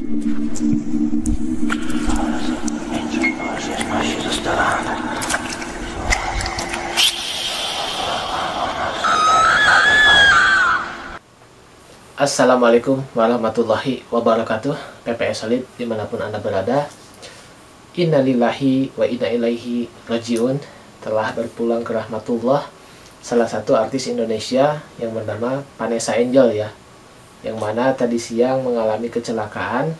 Assalamualaikum warahmatullahi wabarakatuh. PPS Solid dimanapun Anda berada. Innalillahi wa inna ilaihi rajiun. Telah berpulang ke rahmatullah salah satu artis Indonesia yang bernama Vanessa Angel ya, yang mana tadi siang mengalami kecelakaan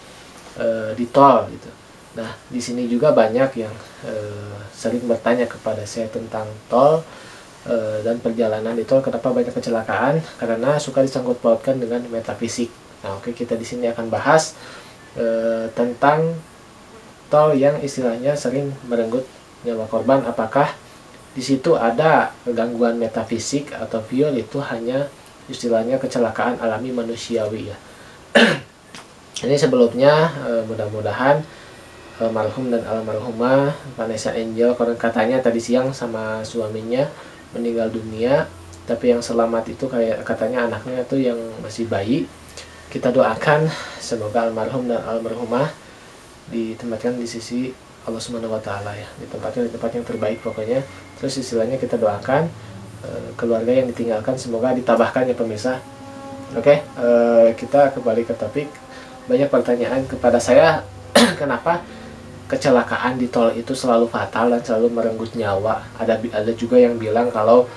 di tol gitu. Nah, di sini juga banyak yang sering bertanya kepada saya tentang tol dan perjalanan di tol, kenapa banyak kecelakaan, karena suka disangkut pautkan dengan metafisik. Nah, oke, kita di sini akan bahas tentang tol yang istilahnya sering merenggut nyawa korban. Apakah di situ ada gangguan metafisik atau pure itu hanya istilahnya kecelakaan alami manusiawi ya. Ini sebelumnya mudah-mudahan almarhum dan almarhumah Vanessa Angel, konon katanya tadi siang sama suaminya meninggal dunia, tapi yang selamat itu katanya anaknya tuh yang masih bayi. Kita doakan semoga almarhum dan almarhumah ditempatkan di sisi Allah Subhanahu wa taala ya, ditempatkan di tempat yang terbaik pokoknya. Terus istilahnya kita doakan keluarga yang ditinggalkan semoga ditabahkan ya pemirsa. Oke, kita kembali ke topik. Banyak pertanyaan kepada saya kenapa kecelakaan di tol itu selalu fatal dan selalu merenggut nyawa. Ada juga yang bilang kalau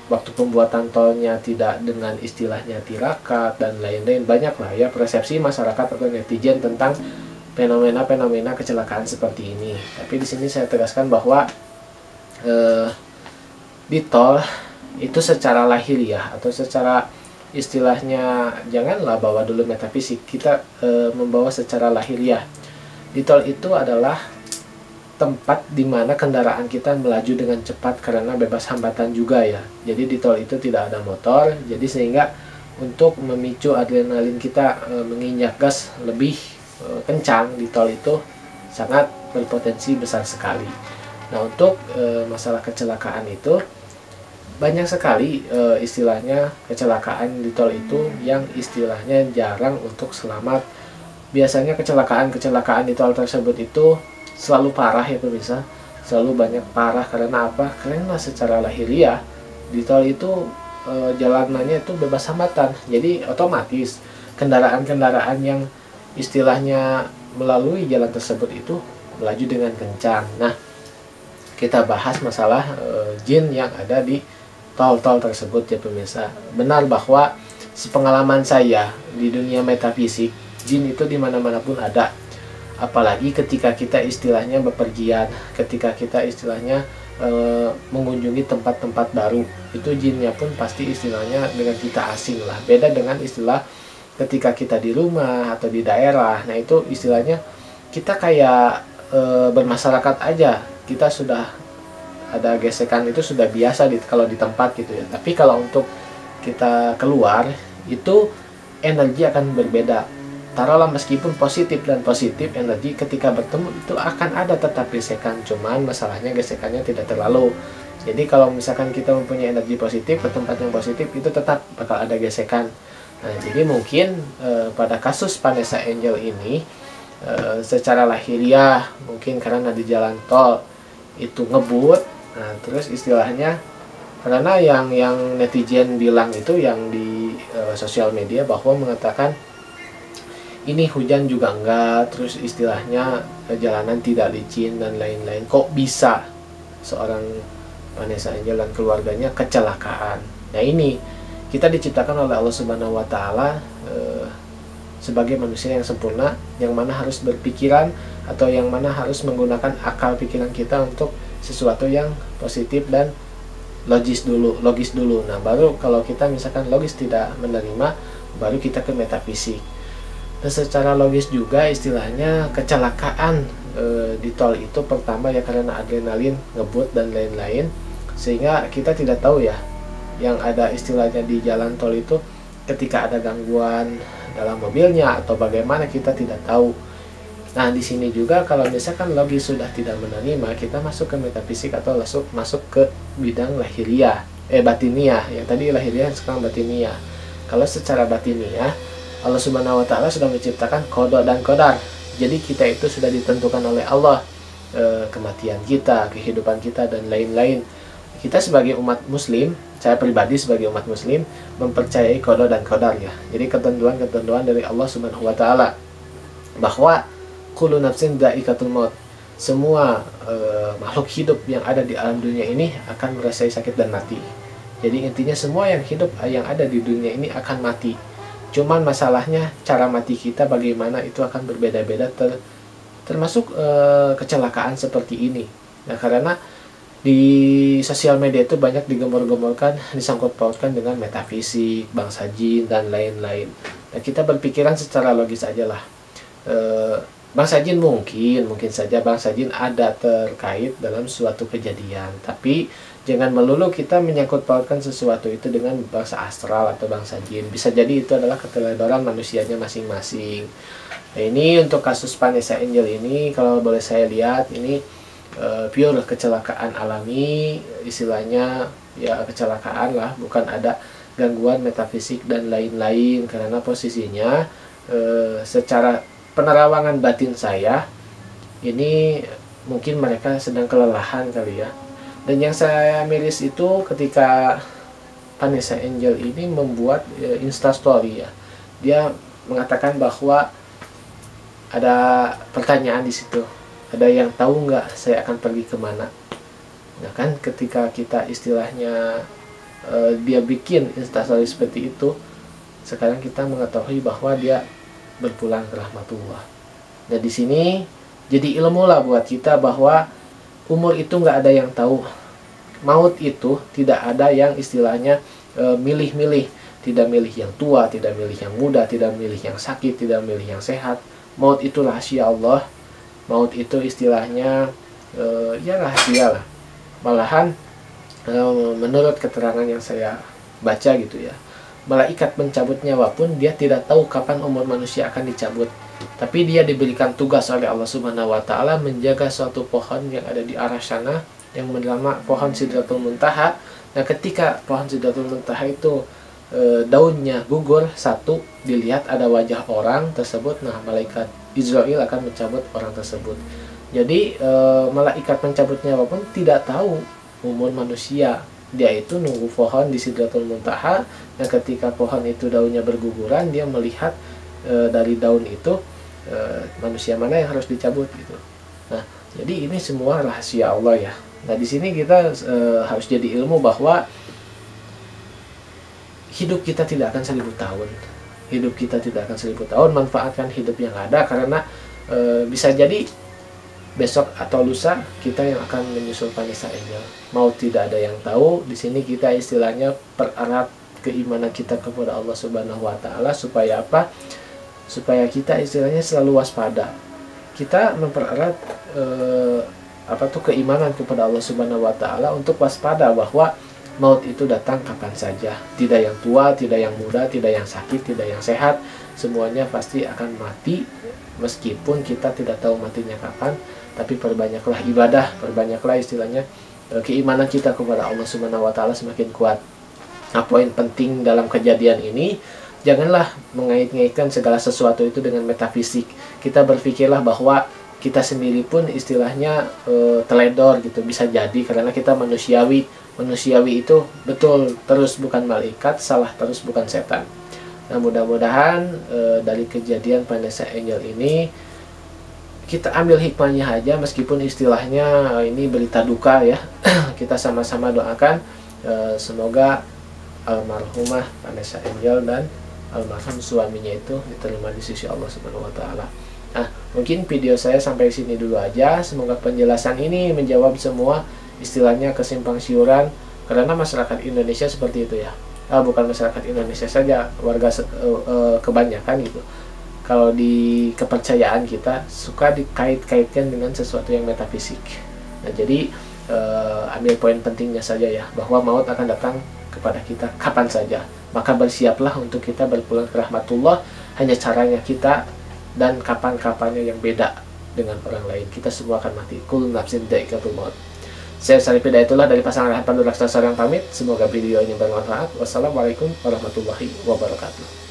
waktu pembuatan tolnya tidak dengan istilahnya tirakat dan lain-lain. Banyak lah ya persepsi masyarakat atau netizen tentang fenomena-fenomena kecelakaan seperti ini. Tapi di sini saya tegaskan bahwa di tol itu secara lahiriah atau secara istilahnya, janganlah bawa dulu metafisik, kita membawa secara lahiriah. Di tol itu adalah tempat di mana kendaraan kita melaju dengan cepat karena bebas hambatan juga ya. Jadi di tol itu tidak ada motor, jadi sehingga untuk memicu adrenalin kita menginjak gas lebih kencang di tol itu sangat berpotensi besar sekali. Nah, untuk masalah kecelakaan itu banyak sekali istilahnya kecelakaan di tol itu yang istilahnya jarang untuk selamat. Biasanya kecelakaan di tol tersebut itu selalu parah ya pemirsa, selalu banyak parah. Karena apa? Karena secara lahiriah di tol itu jalanannya itu bebas hambatan, jadi otomatis kendaraan-kendaraan yang istilahnya melalui jalan tersebut itu melaju dengan kencang. Nah, kita bahas masalah jin yang ada di tol-tol tersebut ya pemirsa. Benar bahwa sepengalaman saya di dunia metafisik, jin itu dimana-mana pun ada. Apalagi ketika kita istilahnya bepergian, ketika kita istilahnya mengunjungi tempat-tempat baru, itu jinnya pun pasti istilahnya dengan kita asing lah. Beda dengan istilah ketika kita di rumah atau di daerah. Nah, itu istilahnya kita kayak bermasyarakat aja, kita sudah ada gesekan itu sudah biasa kalau di tempat gitu ya. Tapi kalau untuk kita keluar itu energi akan berbeda. Taruhlah meskipun positif dan positif, energi ketika bertemu itu akan ada tetap gesekan, cuman masalahnya gesekannya tidak terlalu. Jadi kalau misalkan kita mempunyai energi positif ke tempat yang positif itu tetap bakal ada gesekan. Nah, jadi mungkin pada kasus Vanessa Angel ini secara lahiriah mungkin karena di jalan tol itu ngebut. Nah, terus istilahnya karena yang netizen bilang itu yang di sosial media bahwa mengatakan ini hujan juga enggak, terus istilahnya jalanan tidak licin dan lain-lain. Kok bisa seorang Vanessa Angel dan keluarganya kecelakaan? Nah, ini kita diciptakan oleh Allah Subhanahu wa taala sebagai manusia yang sempurna, yang mana harus berpikiran atau yang mana harus menggunakan akal pikiran kita untuk sesuatu yang positif dan logis dulu. Nah, baru kalau kita misalkan logis tidak menerima, baru kita ke metafisik. Dan secara logis juga istilahnya kecelakaan di tol itu pertama ya karena adrenalin, ngebut dan lain-lain, sehingga kita tidak tahu ya yang ada istilahnya di jalan tol itu ketika ada gangguan dalam mobilnya atau bagaimana kita tidak tahu. Nah, di sini juga kalau misalkan logis sudah tidak menerima, kita masuk ke metafisik atau masuk ke bidang batiniah. Yang tadi lahiriah, sekarang batiniah. Kalau secara batiniah, Allah Subhanahu wa taala sudah menciptakan qada dan qadar. Jadi kita itu sudah ditentukan oleh Allah, kematian kita, kehidupan kita, dan lain-lain. Kita sebagai umat muslim, saya pribadi sebagai umat muslim, mempercayai qada dan qadar ya. Jadi ketentuan-ketentuan dari Allah Subhanahu wa taala bahwa kullu nafsin dha'iqatul maut. Semua makhluk hidup yang ada di alam dunia ini akan merasakan sakit dan mati. Jadi intinya semua yang hidup yang ada di dunia ini akan mati. Cuman masalahnya cara mati kita bagaimana itu akan berbeda-beda, termasuk kecelakaan seperti ini. Nah, karena di sosial media itu banyak digembor-gemborkan, disangkut pautkan dengan metafisik, bangsa jin, dan lain-lain. Nah, kita berpikiran secara logis aja lah. Bangsa jin mungkin saja bangsa jin ada terkait dalam suatu kejadian, tapi jangan melulu kita menyangkut pautkan sesuatu itu dengan bangsa astral atau bangsa jin. Bisa jadi itu adalah keteledoran manusianya masing-masing. Nah, ini untuk kasus Vanessa Angel ini, kalau boleh saya lihat, ini pure kecelakaan alami, istilahnya ya kecelakaan lah, bukan ada gangguan metafisik dan lain-lain. Karena posisinya secara penerawangan batin saya, ini mungkin mereka sedang kelelahan kali ya. Dan yang saya miris itu ketika Vanessa Angel ini membuat Instastory ya. Dia mengatakan bahwa ada pertanyaan di situ. Ada yang tahu nggak saya akan pergi kemana? Nah kan ketika kita istilahnya dia bikin Instastory seperti itu, sekarang kita mengetahui bahwa dia berpulang ke rahmatullah. Nah di sini jadi ilmu lah buat kita bahwa umur itu nggak ada yang tahu. Maut itu tidak ada yang istilahnya milih-milih. Tidak milih yang tua, tidak milih yang muda, tidak milih yang sakit, tidak milih yang sehat. Maut itu rahasia Allah. Maut itu istilahnya ya rahasia lah. Malahan menurut keterangan yang saya baca gitu ya, malaikat mencabut nyawa pun dia tidak tahu kapan umur manusia akan dicabut. Tapi dia diberikan tugas oleh Allah Subhanahu wa taala menjaga suatu pohon yang ada di arah sana yang bernama pohon Sidratul Muntaha. Nah, ketika pohon Sidratul Muntaha itu daunnya gugur satu, dilihat ada wajah orang tersebut, nah malaikat Israel akan mencabut orang tersebut. Jadi malaikat pencabut nyawa pun tidak tahu umur manusia. Dia itu nunggu pohon di Sidratul Muntaha. Nah, ketika pohon itu daunnya berguguran, dia melihat dari daun itu manusia mana yang harus dicabut gitu. Nah, jadi ini semua rahasia Allah ya. Nah, di sini kita harus jadi ilmu bahwa hidup kita tidak akan 1000 tahun. Hidup kita tidak akan 1000 tahun. Manfaatkan hidup yang ada, karena bisa jadi besok atau lusa kita yang akan menyusul Vanessa Angel. Mau tidak ada yang tahu. Di sini kita istilahnya pererat keimanan kita kepada Allah Subhanahu wa taala supaya apa? Supaya kita istilahnya selalu waspada. Kita mempererat keimanan kepada Allah Subhanahu wa taala untuk waspada bahwa maut itu datang kapan saja. Tidak yang tua, tidak yang muda, tidak yang sakit, tidak yang sehat. Semuanya pasti akan mati, meskipun kita tidak tahu matinya kapan. Tapi perbanyaklah ibadah, perbanyaklah istilahnya keimanan kita kepada Allah Subhanahu wa taala semakin kuat. Nah, poin penting dalam kejadian ini, janganlah mengait-ngaitkan segala sesuatu itu dengan metafisik. Kita berpikirlah bahwa kita sendiri pun istilahnya teledor gitu, bisa jadi karena kita manusiawi. Manusiawi itu betul terus bukan malaikat, salah terus bukan setan. Nah, mudah-mudahan dari kejadian Vanessa Angel ini kita ambil hikmahnya aja, meskipun istilahnya ini berita duka ya. Kita sama-sama doakan semoga almarhumah Vanessa Angel dan almarhum suaminya itu diterima di sisi Allah Subhanahu wa taala. Nah, mungkin video saya sampai sini dulu aja. Semoga penjelasan ini menjawab semua istilahnya kesimpang siuran, karena masyarakat Indonesia seperti itu ya. Bukan masyarakat Indonesia saja, warga kebanyakan gitu. Kalau di kepercayaan kita suka dikait-kaitkan dengan sesuatu yang metafisik. Nah, jadi ambil poin pentingnya saja ya, bahwa maut akan datang kepada kita kapan saja. Maka bersiaplah untuk kita berpulang ke rahmatullah. Hanya caranya kita dan kapan-kapannya yang beda dengan orang lain. Kita semua akan mati. Kullu nafsin dha'iqatul maut. Saya Syarif Hidayatullah dari pasangan Pandu Raksasa yang pamit. Semoga video ini bermanfaat. Wassalamualaikum warahmatullahi wabarakatuh.